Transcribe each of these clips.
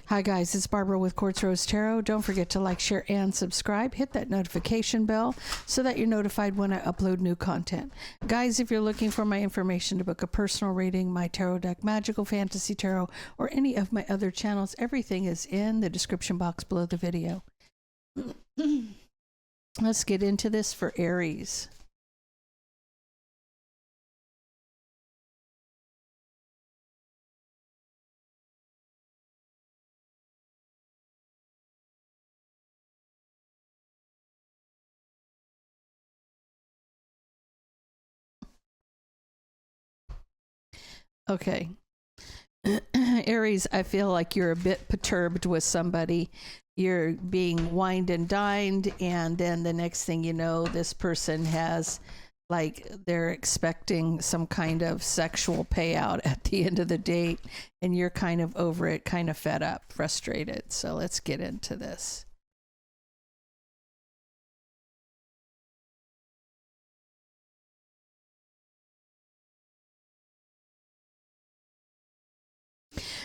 Hi guys, it's Barbara with Quartz Rose Tarot. Don't forget to like, share, and subscribe. Hit that notification bell so that you're notified when I upload new content. Guys, if you're looking for my information to book a personal reading, my tarot deck, magical fantasy tarot, or any of my other channels, everything is in the description box below the video. Let's get into this for Aries. Okay. Aries, I feel like you're a bit perturbed with somebody. You're being wined and dined, and then the next thing you know, this person has, like, they're expecting some kind of sexual payout at the end of the date, and you're kind of over it, kind of fed up, frustrated. So let's get into this.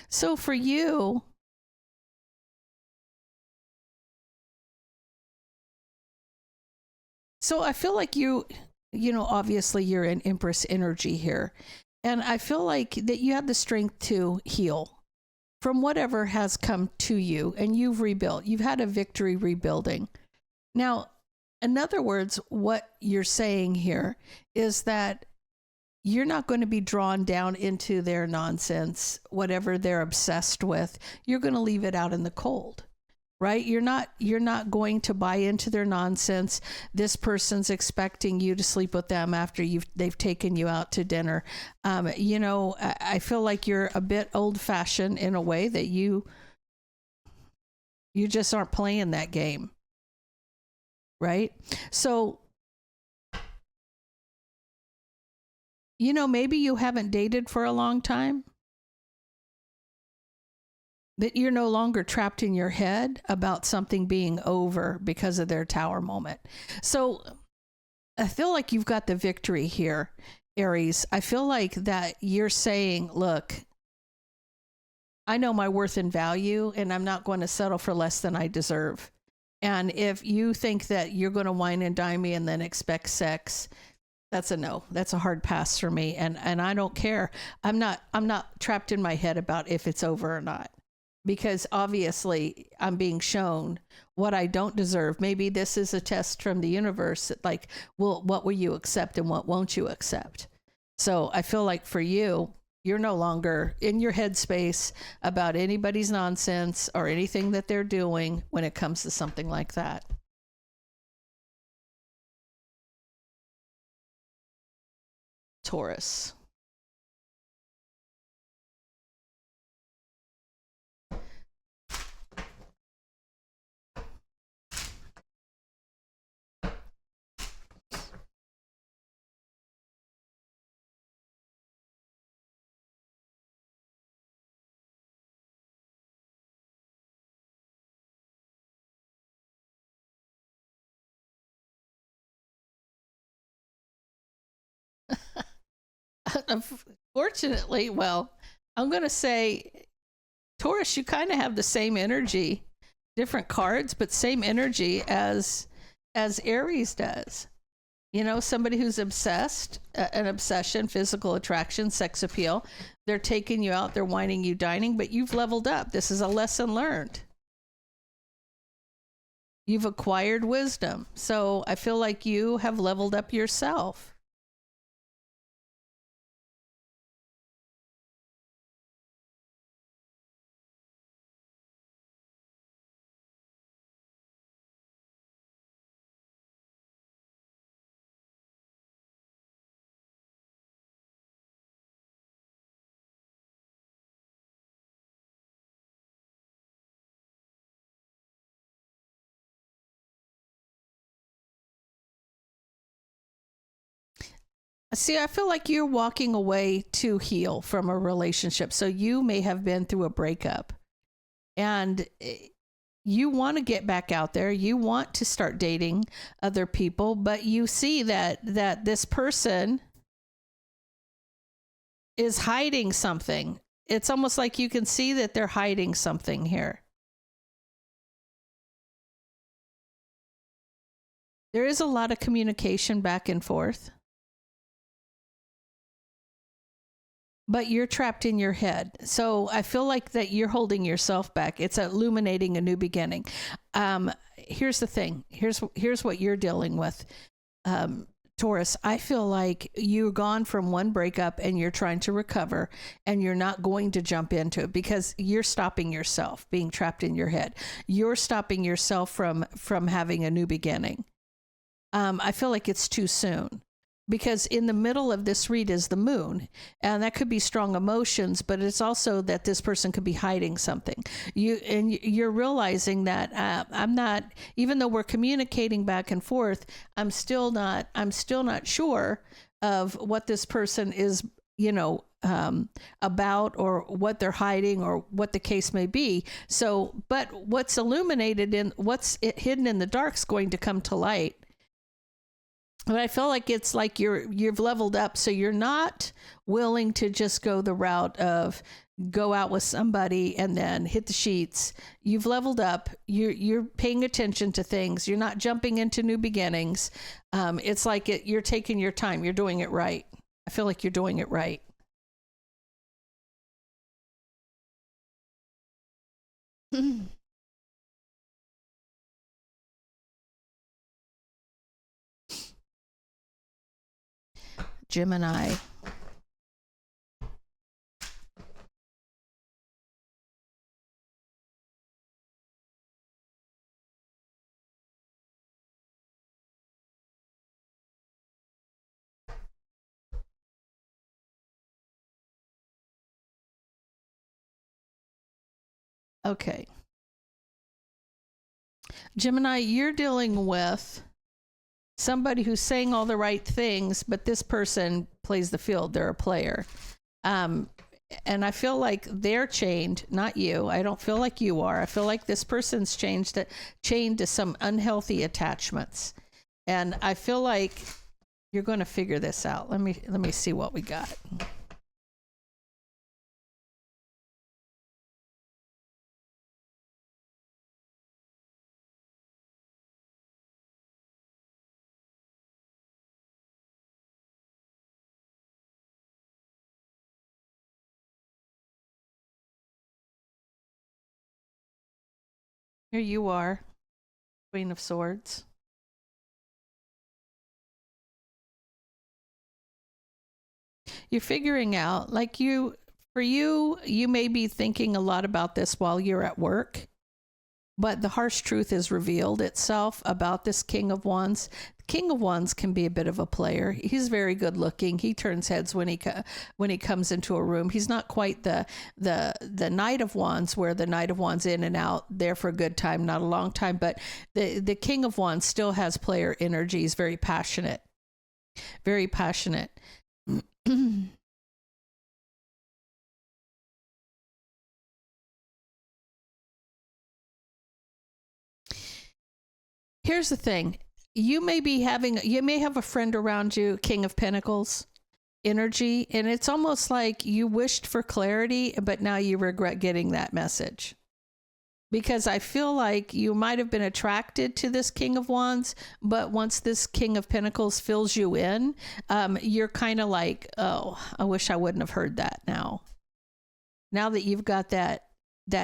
So for you, so I feel like you know, obviously you're in Empress energy here. And I feel like that you have the strength to heal from whatever has come to you, and you've rebuilt. You've had a victory rebuilding. Now, in other words, what you're saying here is that you're not going to be drawn down into their nonsense, whatever they're obsessed with. You're going to leave it out in the cold, right? You're not going to buy into their nonsense. This person's expecting you to sleep with them after they've taken you out to dinner. You know, I feel like you're a bit old-fashioned in a way that you just aren't playing that game, right? So, you know, maybe you haven't dated for a long time, that you're no longer trapped in your head about something being over because of their tower moment. So I feel like you've got the victory here, Aries. I feel like that you're saying, look, I know my worth and value, and I'm not going to settle for less than I deserve. And if you think that you're going to wine and dine me and then expect sex, that's a no. That's a hard pass for me. And I don't care. I'm not trapped in my head about if it's over or not, because obviously I'm being shown what I don't deserve. Maybe this is a test from the universe, like, well, what will you accept and what won't you accept? So I feel like for you, you're no longer in your headspace about anybody's nonsense or anything that they're doing when it comes to something like that. Taurus. Unfortunately, well, I'm going to say, Taurus, you kind of have the same energy, different cards, but same energy as Aries does. You know, somebody who's obsessed, an obsession, physical attraction, sex appeal. They're taking you out, they're whining you, dining, but you've leveled up. This is a lesson learned. You've acquired wisdom. So I feel like you have leveled up yourself. See, I feel like you're walking away to heal from a relationship. So you may have been through a breakup, and you want to get back out there. You want to start dating other people, but you see that this person is hiding something. it's almost like you can see that they're hiding something here. There is a lot of communication back and forth, but you're trapped in your head. So I feel like that you're holding yourself back. It's illuminating a new beginning. Here's the thing. Here's what you're dealing with. Taurus, I feel like you've gone from one breakup and you're trying to recover, and you're not going to jump into it because you're stopping yourself being trapped in your head. You're stopping yourself from having a new beginning. I feel like it's too soon, because in the middle of this read is the moon, and that could be strong emotions, but it's also that this person could be hiding something. You're realizing that I'm not, even though we're communicating back and forth, I'm still not sure of what this person is, about, or what they're hiding, or what the case may be. So, but what's illuminated in what's hidden in the dark is going to come to light. But I feel like it's like you've leveled up, so you're not willing to just go the route of go out with somebody and then hit the sheets. You've leveled up. You're paying attention to things. You're not jumping into new beginnings. It's like you're taking your time. You're doing it right. I feel like you're doing it right. Gemini. Okay. Gemini, you're dealing with somebody who's saying all the right things, but this person plays the field. They're a player. And I feel like they're chained, not you. I don't feel like you are. I feel like this person's chained to some unhealthy attachments. And I feel like you're going to figure this out. Let me see what we got. Here you are, Queen of Swords. You're figuring out, like you may be thinking a lot about this while you're at work, but the harsh truth is revealed itself about this King of Wands. The King of Wands can be a bit of a player. He's very good looking. He turns heads when he comes into a room. He's not quite the Knight of Wands, where the Knight of Wands in and out, there for a good time, not a long time. But the King of Wands still has player energy. He's very passionate. Very passionate. Here's the thing. You may have a friend around you, King of Pentacles energy, and it's almost like you wished for clarity, but now you regret getting that message. Because I feel like you might have been attracted to this King of Wands, but once this King of Pentacles fills you in, you're kind of like, oh, I wish I wouldn't have heard that now. Now that you've got that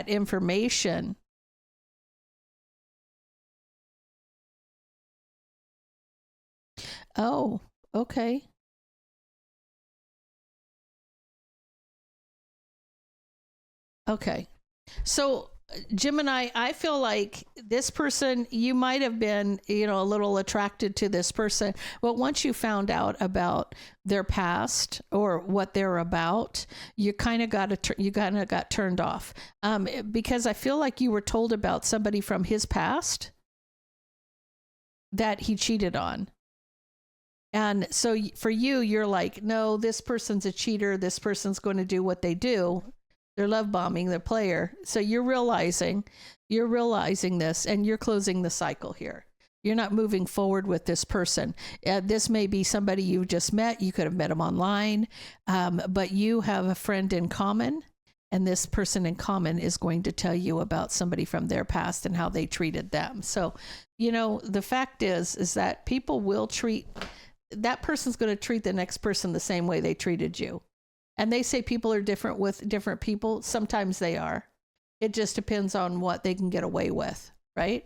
information. Oh, okay. Okay. So Gemini, I feel like this person, you might have been, a little attracted to this person, but once you found out about their past or what they're about, you kind of got turned off. Because I feel like you were told about somebody from his past that he cheated on. And so for you, you're like, no, this person's a cheater. This person's going to do what they do. They're love bombing the player. So you're realizing this, and you're closing the cycle here. You're not moving forward with this person. This may be somebody you've just met. You could have met them online, but you have a friend in common, and this person in common is going to tell you about somebody from their past and how they treated them. So, you know, the fact is that people will treat, that person's going to treat the next person the same way they treated you. And they say people are different with different people. Sometimes they are. It just depends on what they can get away with, right?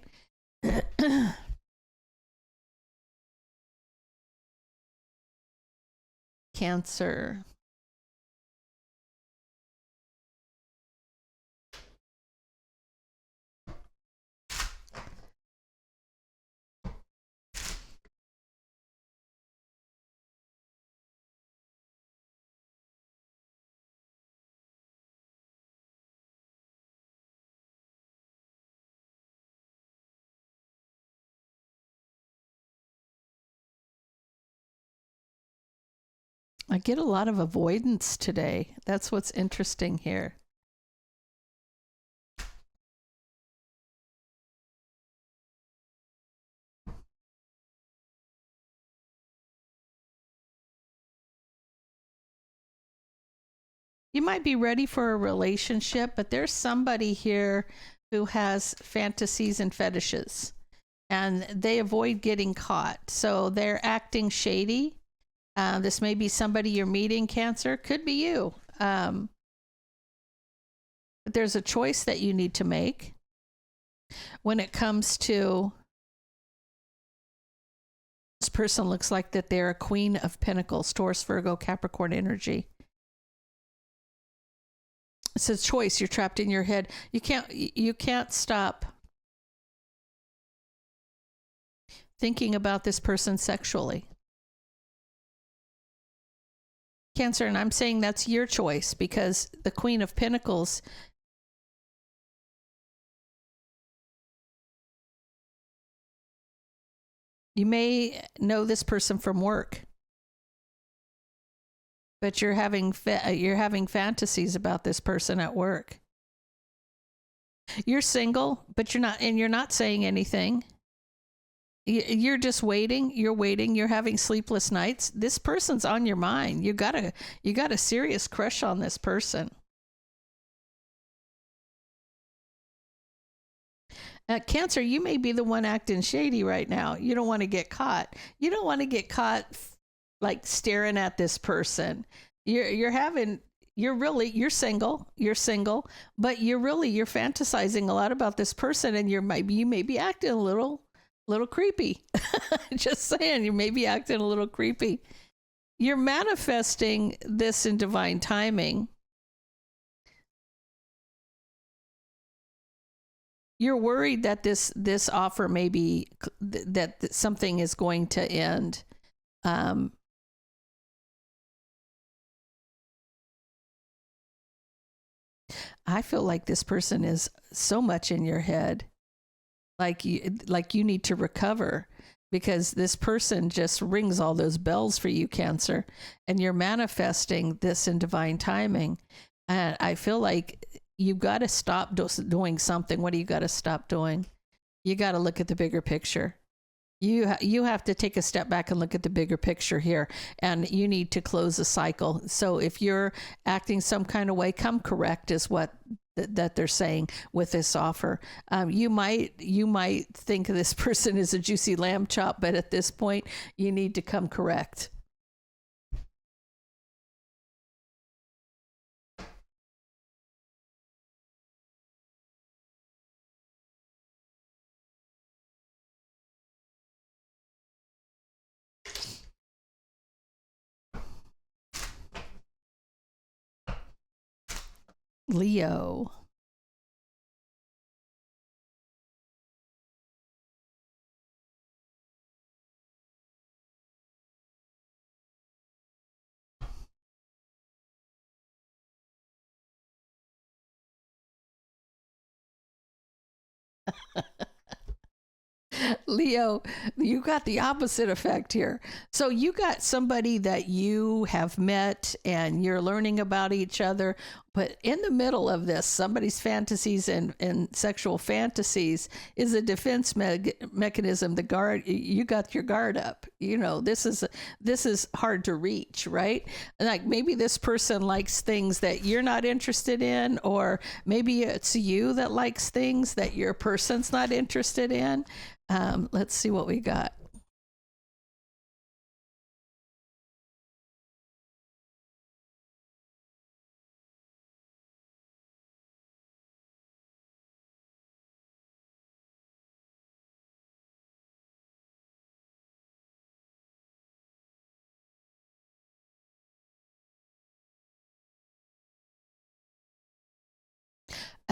Cancer. I get a lot of avoidance today. That's what's interesting here. You might be ready for a relationship, but there's somebody here who has fantasies and fetishes, and they avoid getting caught. So they're acting shady. This may be somebody you're meeting, Cancer. Could be you. But there's a choice that you need to make when it comes to this person. Looks like that they're a Queen of Pentacles, Taurus, Virgo, Capricorn energy. It's a choice. You're trapped in your head. You can't stop thinking about this person sexually. Cancer, and I'm saying that's your choice, because the Queen of Pentacles, you may know this person from work, but you're having fantasies about this person at work. You're single, but you're not saying anything. You're just waiting. You're waiting. You're having sleepless nights. This person's on your mind. You got a serious crush on this person. Cancer, you may be the one acting shady right now. You don't want to get caught. You don't want to get caught like staring at this person. You're single, but you're fantasizing a lot about this person, and you may be acting a little creepy. Just saying, you may be acting a little creepy. You're manifesting this in divine timing. You're worried that this offer that something is going to end. I feel like this person is so much in your head. Like you need to recover, because this person just rings all those bells for you, Cancer, and you're manifesting this in divine timing. And I feel like you've got to stop doing something. What do you got to stop doing? You got to look at the bigger picture. You have to take a step back and look at the bigger picture here, and you need to close the cycle. So if you're acting some kind of way, come correct is what that they're saying with this offer. You might think this person is a juicy lamb chop, but at this point, you need to come correct. Leo. Leo, you got the opposite effect here. So you got somebody that you have met and you're learning about each other, but in the middle of this, somebody's fantasies and sexual fantasies is a defense mechanism. The guard, you got your guard up. You know, this is hard to reach, right? Like maybe this person likes things that you're not interested in, or maybe it's you that likes things that your person's not interested in. Let's see what we got.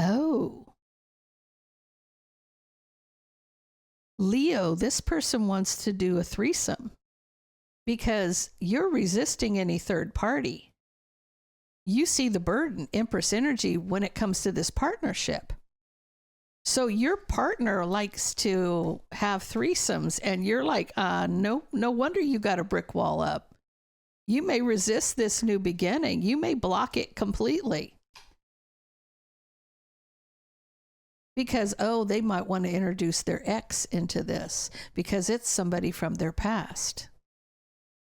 Oh, Leo, this person wants to do a threesome because you're resisting any third party. You see the burden, Empress energy, when it comes to this partnership. So your partner likes to have threesomes and you're like, no wonder you got a brick wall up. You may resist this new beginning. You may block it completely. Because, oh, they might want to introduce their ex into this because it's somebody from their past.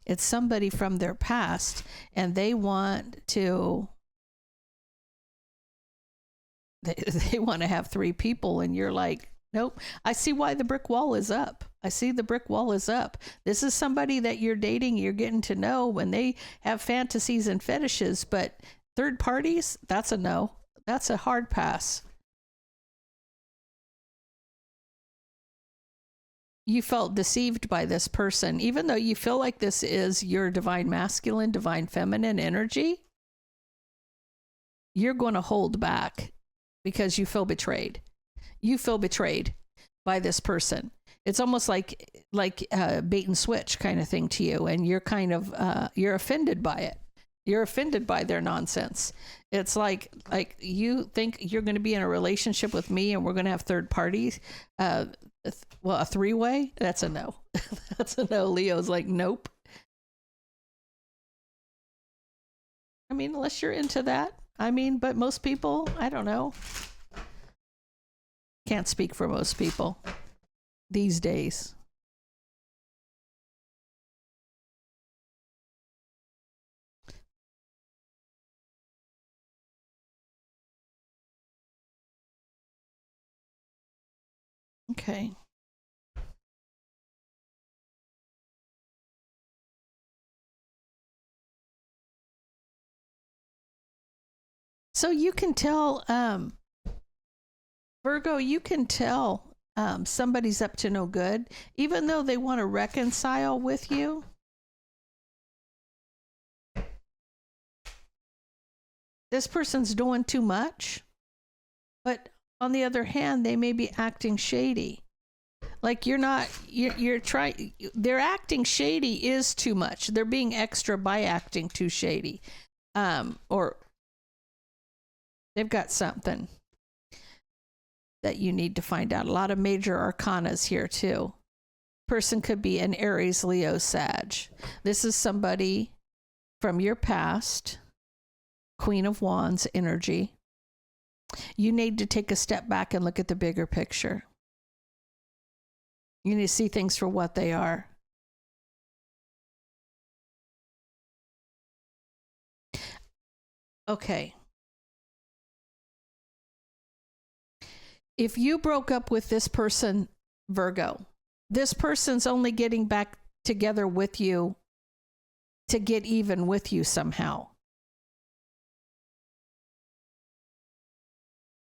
It's somebody from their past and they want to, they want to have three people and you're like, nope. I see why the brick wall is up. I see the brick wall is up. This is somebody that you're dating, you're getting to know when they have fantasies and fetishes, but third parties, that's a no. That's a hard pass. You felt deceived by this person, even though you feel like this is your divine masculine, divine feminine energy. You're going to hold back because you feel betrayed. You feel betrayed by this person. It's almost like bait and switch kind of thing to you, and you're kind of you're offended by it. You're offended by their nonsense. It's like you think you're going to be in a relationship with me and we're going to have third parties. Well, a three-way? That's a no. That's a no. Leo's like, nope. I mean, unless you're into that. I mean, but most people, I don't know. Can't speak for most people these days. Okay. So you can tell, Virgo, you can tell somebody's up to no good, even though they want to reconcile with you. This person's doing too much, but on the other hand, they may be acting shady. Like you're trying, they're acting shady is too much. They're being extra by acting too shady. Or they've got something that you need to find out. A lot of major arcanas here too. Person could be an Aries, Leo, Sag. This is somebody from your past, Queen of Wands energy. You need to take a step back and look at the bigger picture. You need to see things for what they are. Okay. If you broke up with this person, Virgo, this person's only getting back together with you to get even with you somehow.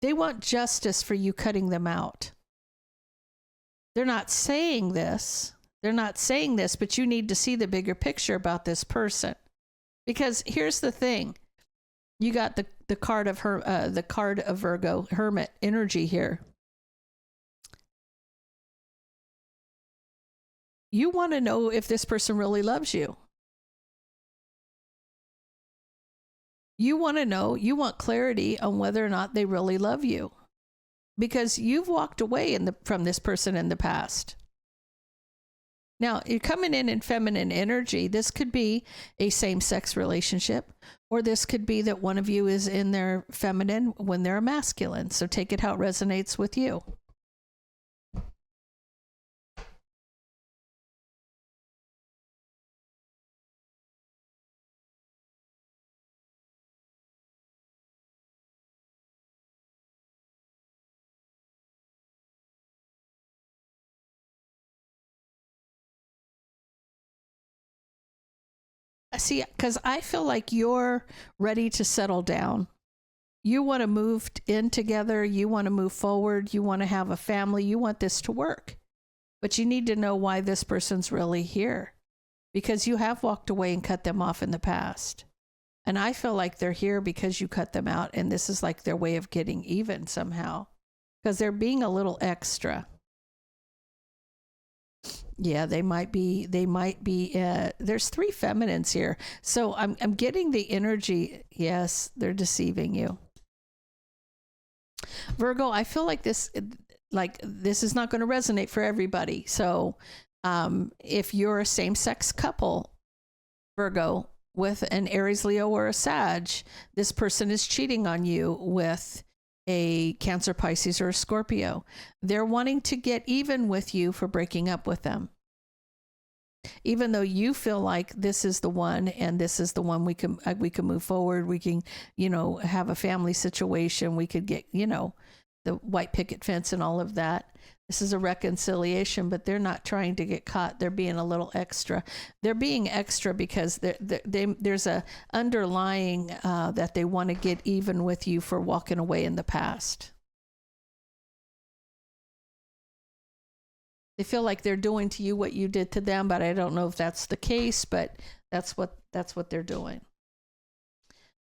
They want justice for you cutting them out. They're not saying this. They're not saying this, but you need to see the bigger picture about this person. Because here's the thing. You got the card of Virgo, Hermit energy here. You want to know if this person really loves you. You want to know, you want clarity on whether or not they really love you. Because you've walked away from this person in the past. Now, you're coming in feminine energy. This could be a same-sex relationship, or this could be that one of you is in their feminine when they're masculine. So take it how it resonates with you. See, because I feel like you're ready to settle down. You want to move in together. You want to move forward. You want to have a family. You want this to work. But you need to know why this person's really here, because you have walked away and cut them off in the past. And I feel like they're here because you cut them out. And this is like their way of getting even somehow, because they're being a little extra. Yeah, they might be, there's 3 feminines here. So I'm getting the energy. Yes, they're deceiving you. Virgo, I feel like this is not going to resonate for everybody. So if you're a same-sex couple, Virgo, with an Aries, Leo, or a Sag, this person is cheating on you with a Cancer, Pisces, or a Scorpio. They're wanting to get even with you for breaking up with them. Even though you feel like this is the one, and this is the one we can move forward. We can, have a family situation. We could get, the white picket fence and all of that. This is a reconciliation, but they're not trying to get caught. They're being a little extra. They're being extra because there's a underlying that they want to get even with you for walking away in the past. They feel like they're doing to you what you did to them, but I don't know if that's the case, but that's what they're doing.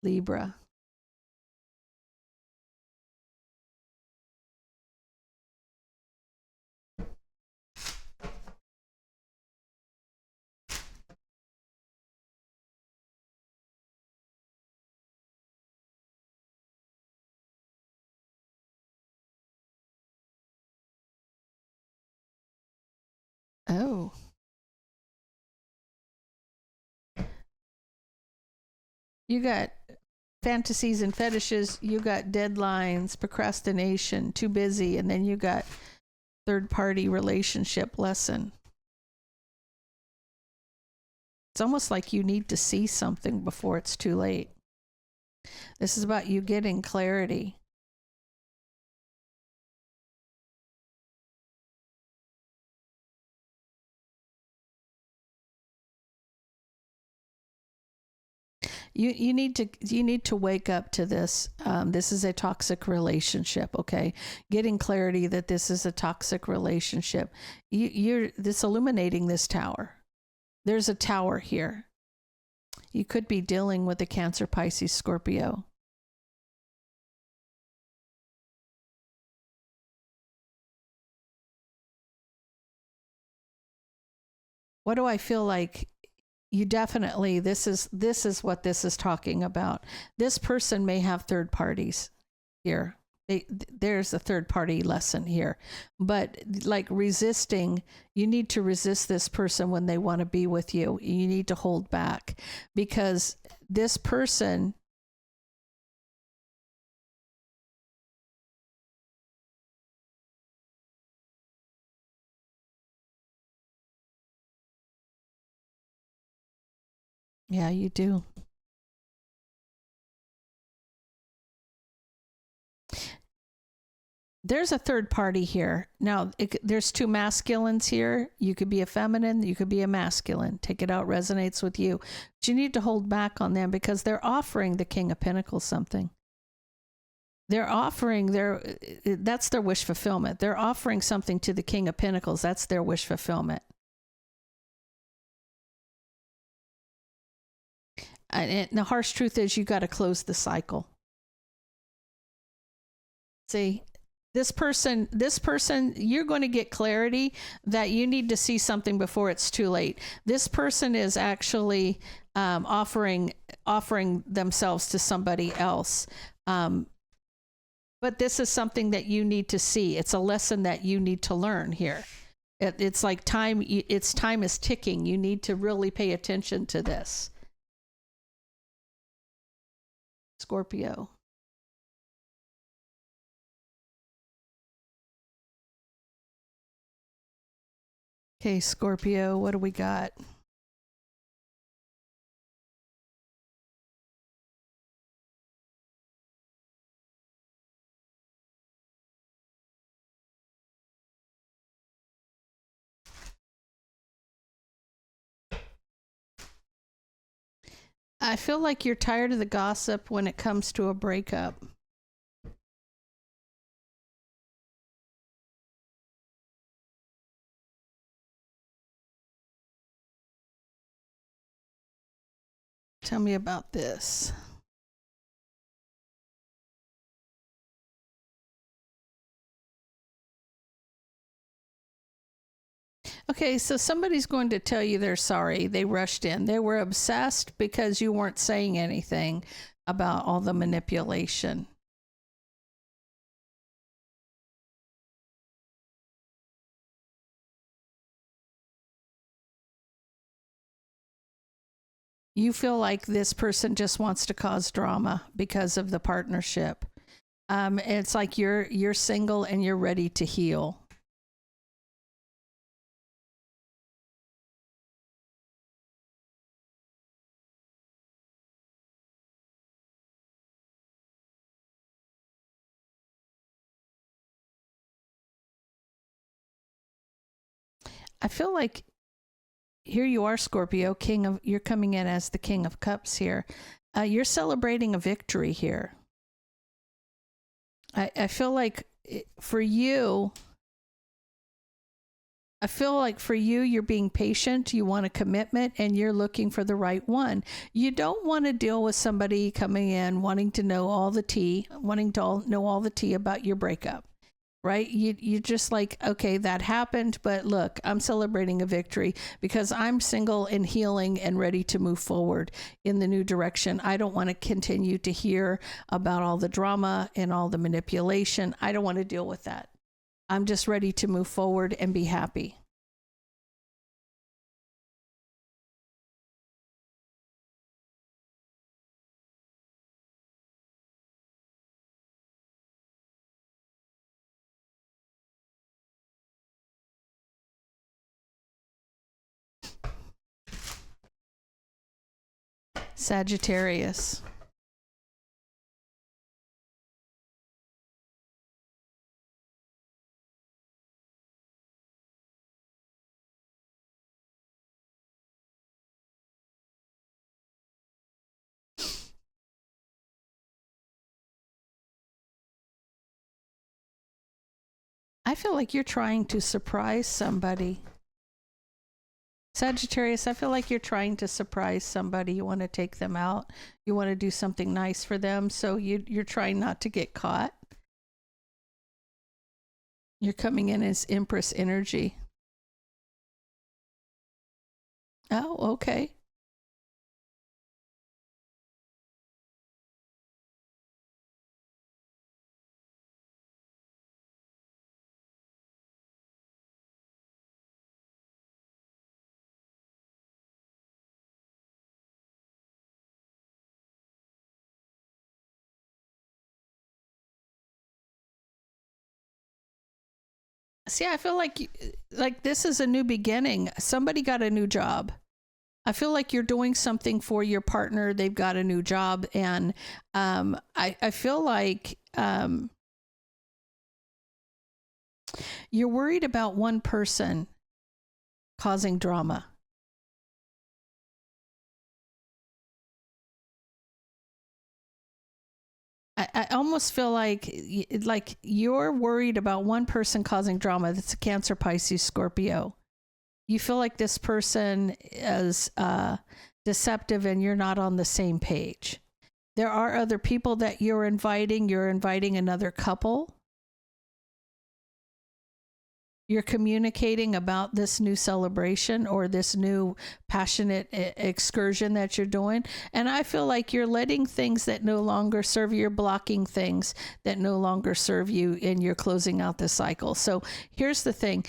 Libra. Oh. You got fantasies and fetishes. You got deadlines, procrastination, too busy. And then you got third-party relationship lesson. It's almost like you need to see something before it's too late. This is about you getting clarity. You need to wake up to this. This is a toxic relationship. Okay, getting clarity that this is a toxic relationship. You're illuminating this tower. There's a tower here. You could be dealing with a Cancer, Pisces, Scorpio. What do I feel like? You definitely, this is what this is talking about. This person may have third parties here. There's a third party lesson here, but like resisting, you need to resist this person when they want to be with you. You need to hold back because this person, yeah, you do. There's a third party here. Now, there's 2 masculines here. You could be a feminine, you could be a masculine. Take it out, resonates with you. But you need to hold back on them because they're offering the King of Pentacles something. They're offering that's their wish fulfillment. They're offering something to the King of Pentacles. That's their wish fulfillment. And the harsh truth is you got to close the cycle. See, this person, you're going to get clarity that you need to see something before it's too late. This person is actually offering themselves to somebody else. But this is something that you need to see. It's a lesson that you need to learn here. It's like time. It's time is ticking. You need to really pay attention to this. Scorpio. Okay, Scorpio, what do we got? I feel like you're tired of the gossip when it comes to a breakup. Tell me about this. Okay, so somebody's going to tell you they're sorry. They rushed in. They were obsessed because you weren't saying anything about all the manipulation. You feel like this person just wants to cause drama because of the partnership. It's like you're single and you're ready to heal. I feel like here you are, Scorpio, you're coming in as the King of Cups here. You're celebrating a victory here. I feel like for you, you're being patient. You want a commitment and you're looking for the right one. You don't want to deal with somebody coming in wanting to know all the tea, know all the tea about your breakup, right? You just like, okay, that happened, but look, I'm celebrating a victory because I'm single and healing and ready to move forward in the new direction. I don't want to continue to hear about all the drama and all the manipulation. I don't want to deal with that. I'm just ready to move forward and be happy. Sagittarius. I feel like you're trying to surprise somebody. Sagittarius, I feel like you're trying to surprise somebody. You want to take them out. You want to do something nice for them. So you're trying not to get caught. You're coming in as Empress energy. Oh, okay. See, I feel like this is a new beginning. Somebody got a new job. I feel like you're doing something for your partner. They've got a new job, and I feel like you're worried about one person causing drama. I almost feel like you're worried about one person causing drama. That's a Cancer, Pisces, Scorpio. You feel like this person is deceptive and you're not on the same page. There are other people that you're inviting. You're inviting another couple. You're communicating about this new celebration or this new passionate excursion that you're doing. And I feel like you're letting things that no longer serve you, you're blocking things that no longer serve you, and you're closing out the cycle. So here's the thing.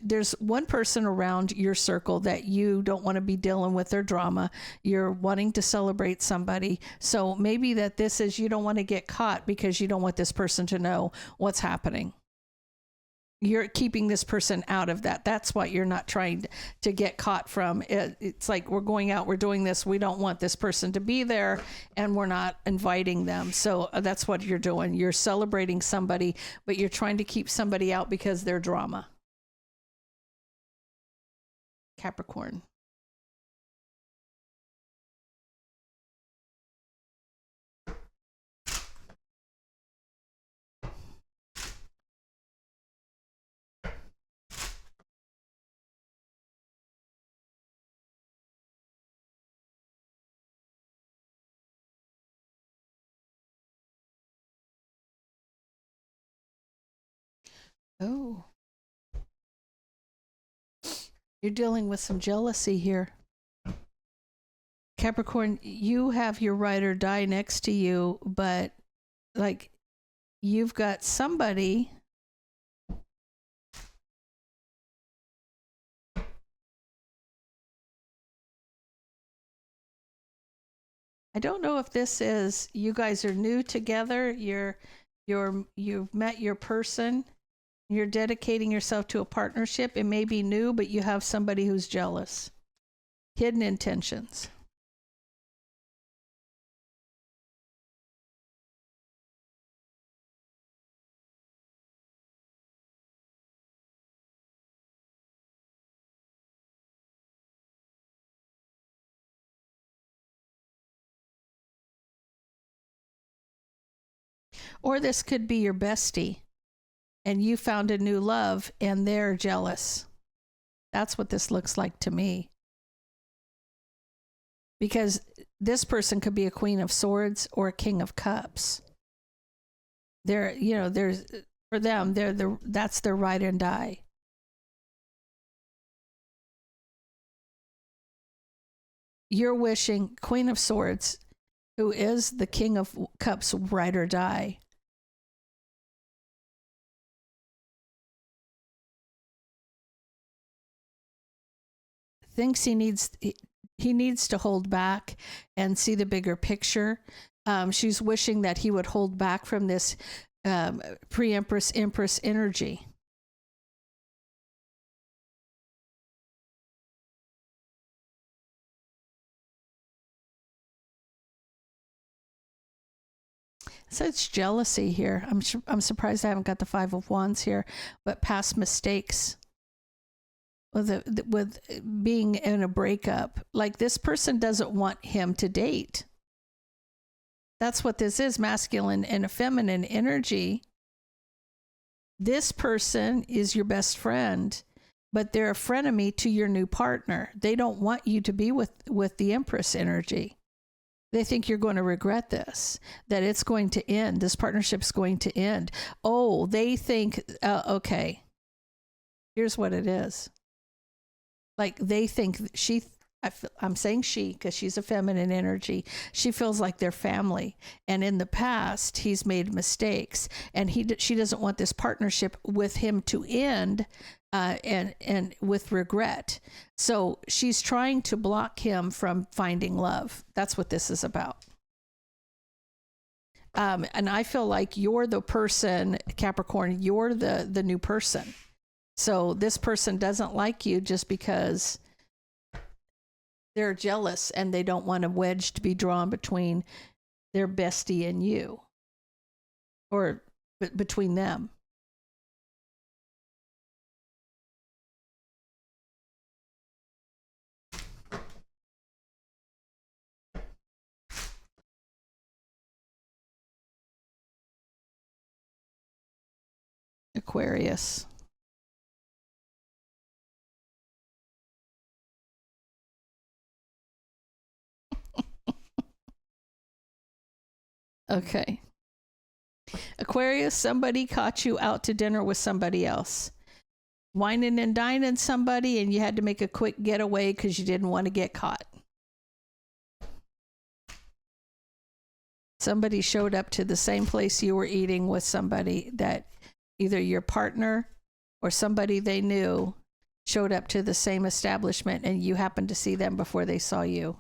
There's one person around your circle that you don't want to be dealing with their drama. You're wanting to celebrate somebody. So maybe that this is, you don't want to get caught because you don't want this person to know what's happening. You're keeping this person out of that. That's what you're not trying to get caught from. It's like, we're going out, we're doing this. We don't want this person to be there, and we're not inviting them. So that's what you're doing. You're celebrating somebody, but you're trying to keep somebody out because they're drama. Capricorn. Oh, you're dealing with some jealousy here. Capricorn, you have your ride or die next to you, but like, you've got somebody. I don't know if this is, you guys are new together. You've met your person. You're dedicating yourself to a partnership. It may be new, but you have somebody who's jealous. Hidden intentions. Or this could be your bestie, and you found a new love and they're jealous. That's what this looks like to me. Because this person could be a Queen of Swords or a King of Cups. They're, you know, there's, for them, that's their ride and die. You're wishing Queen of Swords, who is the King of Cups, ride or die. Thinks he needs to hold back and see the bigger picture. She's wishing that he would hold back from this pre-empress empress energy. So it's jealousy here. I'm surprised I haven't got the Five of Wands here, but past mistakes with being in a breakup. Like, this person doesn't want him to date. That's what this is, masculine and feminine energy. This person is your best friend, but they're a frenemy to your new partner. They don't want you to be with the Empress energy. They think you're going to regret this, that it's going to end. This partnership's going to end. Oh, they think, okay, here's what it is. Like, they think I'm saying she, because she's a feminine energy. She feels like they're family. And in the past, he's made mistakes, and she doesn't want this partnership with him to end and with regret. So she's trying to block him from finding love. That's what this is about. And I feel like you're the person, Capricorn, you're the new person. So this person doesn't like you just because they're jealous and they don't want a wedge to be drawn between their bestie and you, or between them. Aquarius. Okay. Aquarius, somebody caught you out to dinner with somebody else. whining and dining somebody and you had to make a quick getaway because you didn't want to get caught. Somebody showed up to the same place you were eating with somebody that either your partner or somebody they knew showed up to the same establishment and you happened to see them before they saw you.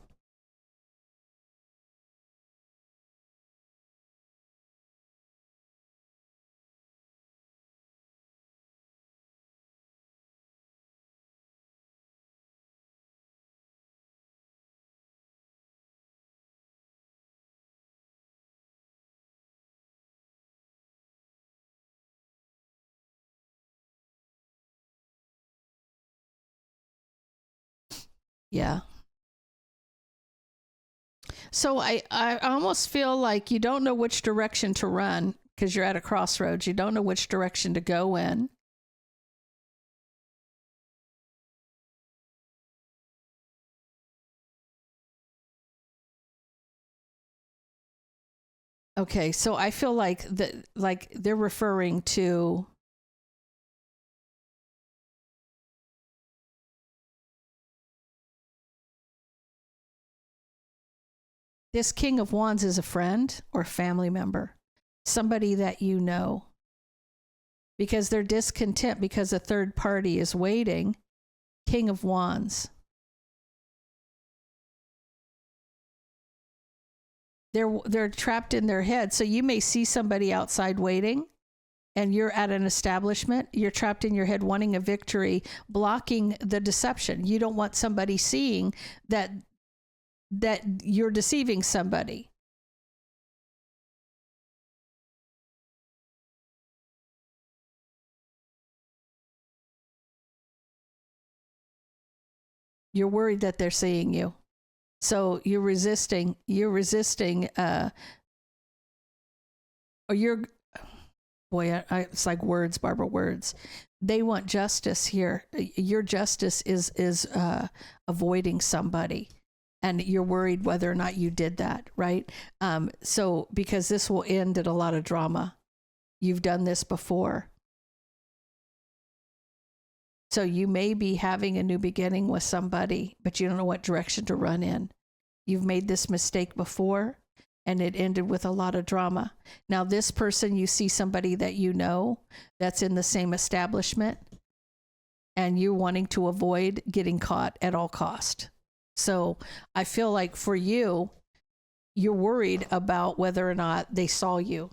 Yeah. So I almost feel like you don't know which direction to run because you're at a crossroads. You don't know which direction to go in. Okay, so I feel like they're referring to this King of Wands is a friend or family member, somebody that you know, because they're discontent because a third party is waiting. King of Wands. They're trapped in their head. So you may see somebody outside waiting and you're at an establishment, you're trapped in your head wanting a victory, blocking the deception. You don't want somebody seeing that you're deceiving somebody. You're worried that they're seeing you. So you're resisting, or you're, boy, it's like words, Barbara, words. They want justice here. Your justice is avoiding somebody. And you're worried whether or not you did that, right? So because this will end at a lot of drama. You've done this before. So you may be having a new beginning with somebody, but you don't know what direction to run in. You've made this mistake before, and it ended with a lot of drama. Now, this person, you see somebody that you know that's in the same establishment, and you're wanting to avoid getting caught at all cost. So I feel like for you, you're worried about whether or not they saw you.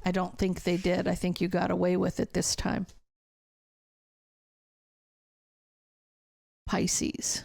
I don't think they did. I think you got away with it this time. Pisces.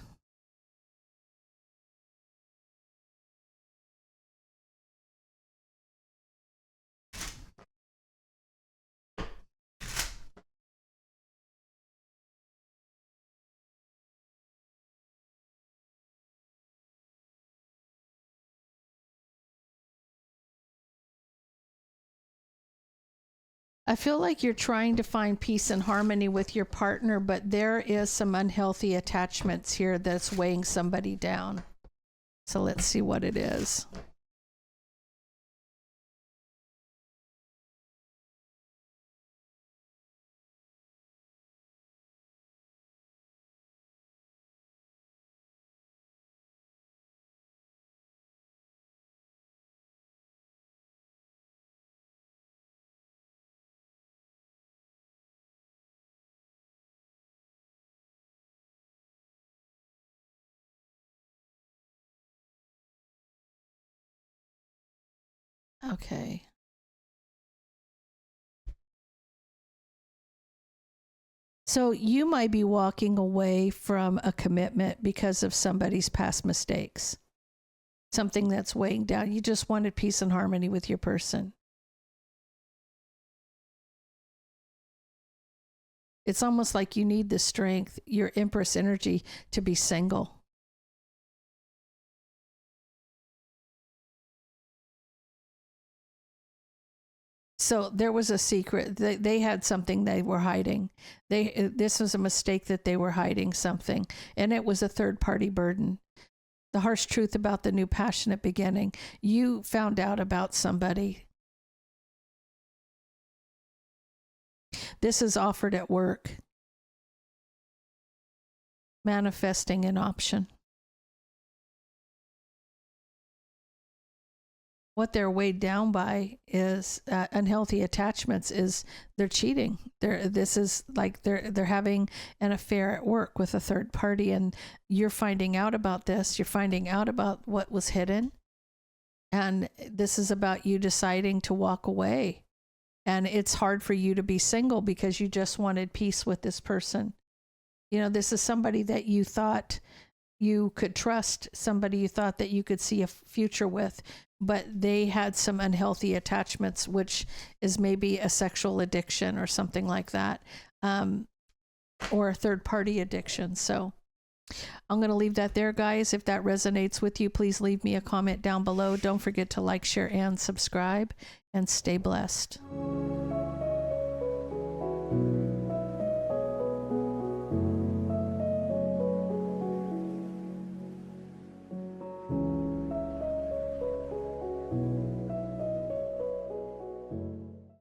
I feel like you're trying to find peace and harmony with your partner, but there is some unhealthy attachments here that's weighing somebody down. So let's see what it is. Okay. So you might be walking away from a commitment because of somebody's past mistakes. Something that's weighing down. You just wanted peace and harmony with your person. It's almost like you need the strength, your Empress energy, to be single. So there was a secret. They had something they were hiding. This was a mistake that they were hiding something, and it was a third-party burden. The harsh truth about the new passionate beginning. You found out about somebody. This is offered at work. Manifesting an option. What they're weighed down by is unhealthy attachments. Is they're cheating. This is like they're having an affair at work with a third party, and you're finding out about this. You're finding out about what was hidden, and this is about you deciding to walk away. And it's hard for you to be single because you just wanted peace with this person. You know, this is somebody that you thought you could trust, somebody you thought that you could see a future with, but they had some unhealthy attachments, which is maybe a sexual addiction or something like that, or a third party addiction. So I'm going to leave that there, guys. If that resonates with you, please leave me a comment down below. Don't forget to like, share, and subscribe, and stay blessed.